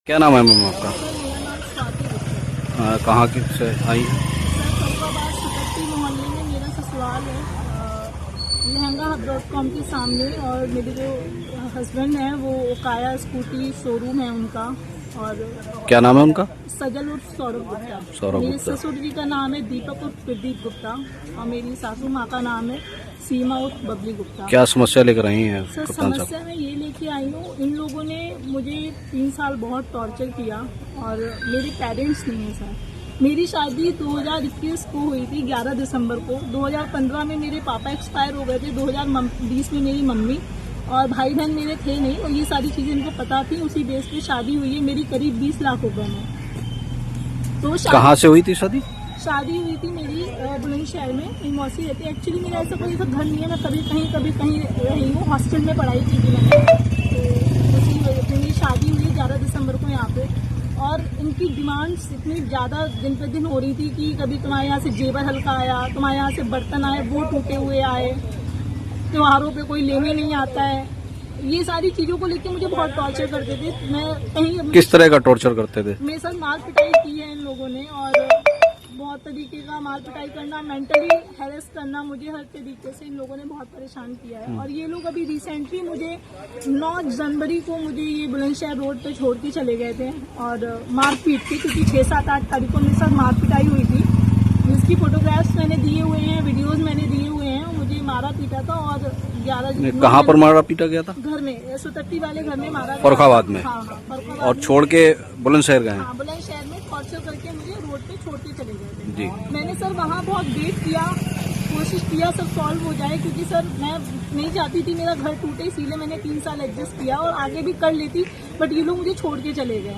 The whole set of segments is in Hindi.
क्या नाम है मैम आपका? सर मेरा नाम स्वाति गुप्ता है। कहाँ की से आई हैं? सर फरुखाबाद सुकट्टी मोहल्ले में मेरा ससुराल है। लहंगा hub.com के सामने। और मेरे जो हस्बैंड हैं वो काया स्कूटी शोरूम है उनका। और क्या नाम है उनका? सजल उर्फ सौरभ गुप्ता। सौरभ मेरे गुप्ता। ससुर जी का नाम है दीपक उर्फ प्रदीप गुप्ता। और मेरी सासू माँ का नाम है सीमा उर्फ बबली गुप्ता। क्या समस्या लेकर आई हैं सर कप्तान साहब? समस्या मैं ये लेके आई हूँ, इन लोगों ने मुझे 3 साल बहुत टॉर्चर किया। और मेरे पेरेंट्स नहीं हैं सर। मेरी शादी 2021 को हुई थी 11 दिसंबर को। 2015 में मेरे पापा एक्सपायर हो गए थे। 2020 में मेरी मम्मी और भाई बहन मेरे थे नहीं, और ये सारी चीज़ें इनको पता थी। उसी बेस पे शादी हुई है मेरी करीब 20 लाख रुपए में। तो कहाँ से हुई थी शादी? शादी हुई थी मेरी बुलंदशहर में। मेरी मौसी रहती है। एक्चुअली मेरा ऐसा कोई सा घर नहीं है, मैं कभी कहीं रही हूँ। हॉस्टल में पढ़ाई की थी मैंने। तो उसी वजह से मेरी शादी हुई 11 दिसंबर को यहाँ पे। और इनकी डिमांड्स इतनी ज़्यादा दिन पे दिन हो रही थी कि कभी तुम्हारे यहाँ से जेवर हल्का आया, तुम्हारे यहाँ से बर्तन आए वो टूटे हुए आए, त्योहारों पे कोई लेने नहीं आता है। ये सारी चीज़ों को लेकर मुझे बहुत टॉर्चर करते थे। मैं कहीं किस तरह का टॉर्चर करते थे? मेरे साथ मार पिटाई की है इन लोगों ने। और बहुत तरीके का मार पिटाई करना, मेंटली हैरेस करना, मुझे हर तरीके से इन लोगों ने बहुत परेशान किया है। और ये लोग अभी रिसेंटली मुझे 9 जनवरी को मुझे ये बुलंदशहर रोड पे छोड़ के चले गए थे। और मारपीट थी, क्योंकि 6, 7, 8 तारीख को मेरे साथ मार पिटाई हुई थी, जिसकी फोटोग्राफ्स मैंने दिए हुए हैं, वीडियोज मैंने दिए हुए हैं। मुझे मारा पीटा था। और 11 कहाँ पर मारा पीटा गया था? घर में, सुतट्टी वाले घर में मारा गया। फरुखाबाद में? हाँ, फरुखाबाद और में। छोड़ के बुलंदशहर गए? हाँ, बुलंदशहर में टॉर्चर करके मुझे रोड पे छोड़ के चले गए थे। जी। मैंने सर वहाँ बहुत वेट किया, कोशिश किया सब सॉल्व हो जाए, क्योंकि सर मैं नहीं चाहती थी मेरा घर टूटे, इसीलिए मैंने 3 साल एडजस्ट किया और आगे भी कर लेती। बट ये लोग मुझे छोड़ के चले गए।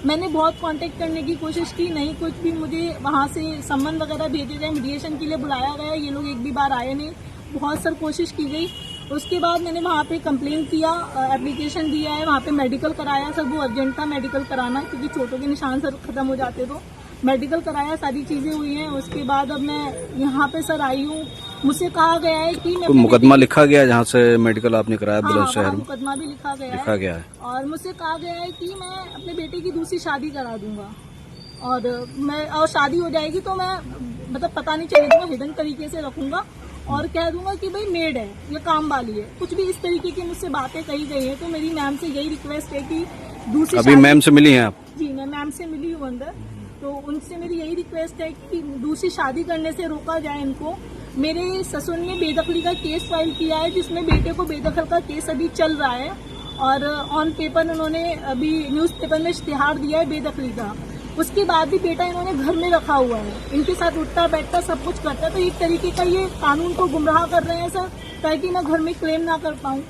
मैंने बहुत कांटेक्ट करने की कोशिश की, नहीं कुछ भी। मुझे वहाँ से सम्मन वगैरह भेजे गए, मीडिएशन के लिए बुलाया गया, ये लोग एक भी बार आए नहीं। बहुत सर कोशिश की गई। उसके बाद मैंने वहाँ पे कंप्लेन किया, एप्लीकेशन दिया है, वहाँ पे मेडिकल कराया। सर वो अर्जेंट था मेडिकल कराना, क्योंकि चोटों के निशान सर खत्म हो जाते तो मेडिकल कराया, सारी चीज़ें हुई हैं। उसके बाद अब मैं यहाँ पे सर आई हूँ। मुझसे कहा गया है कि मैं मुकदमा लिखा गया जहाँ से मेडिकल आपने कराया हाँ, बुलंदशहर वहाँ में? मुकदमा भी लिखा लिखा गया है। और मुझसे कहा गया है कि मैं अपने बेटे की दूसरी शादी करा दूंगा। और शादी हो जाएगी तो मैं मतलब पता नहीं चलेगा, हिडन तरीके से रखूंगा। और कह दूंगा कि भाई मेड है, ये काम वाली है। कुछ भी इस तरीके की मुझसे बातें कही गई है। तो मेरी मैम से यही रिक्वेस्ट है कि दूसरी अभी मैम से मिली हैं आप? जी, मैं मैम से मिली हूँ अंदर। तो उनसे मेरी यही रिक्वेस्ट है कि दूसरी शादी करने से रोका जाए इनको। मेरे ससुर ने बेदखली का केस फाइल किया है, जिसमें बेटे को बेदखल का केस अभी चल रहा है। और ऑन पेपर उन्होंने अभी न्यूज़पेपर में इश्तिहार दिया है बेदखली का। उसके बाद भी बेटा इन्होंने घर में रखा हुआ है, इनके साथ उठता बैठता सब कुछ करता है। तो एक तरीके का ये कानून को गुमराह कर रहे हैं सर, ताकि मैं घर में क्लेम ना कर पाऊँ।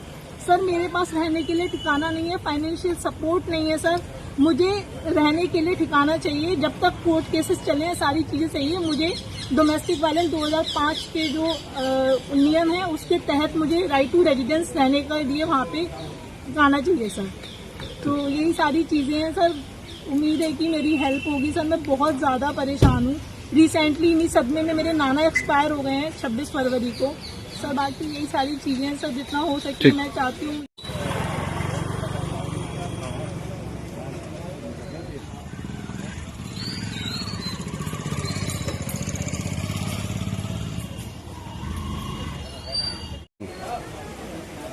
सर मेरे पास रहने के लिए ठिकाना नहीं है, फाइनेंशियल सपोर्ट नहीं है सर। मुझे रहने के लिए ठिकाना चाहिए। जब तक कोर्ट केसेस चले हैं सारी चीज़ें चाहिए। मुझे डोमेस्टिक वायलेंस 2005 के जो नियम है उसके तहत मुझे राइट टू रेजिडेंस रहने के लिए वहाँ पे जाना चाहिए सर। तो यही सारी चीज़ें हैं सर। उम्मीद है कि मेरी हेल्प होगी सर। मैं बहुत ज़्यादा परेशान हूँ। रिसेंटली इन्हीं सदमे में मेरे नाना एक्सपायर हो गए हैं 26 फरवरी को सर। बाकी यही सारी चीज़ें हैं सर, जितना हो सके मैं चाहती हूँ।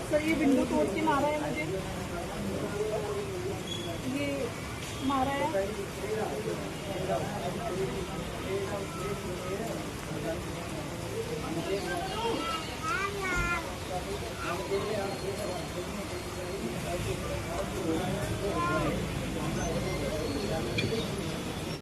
सर ये विंडो तोड़ के मारा है मुझे, ये मारा है।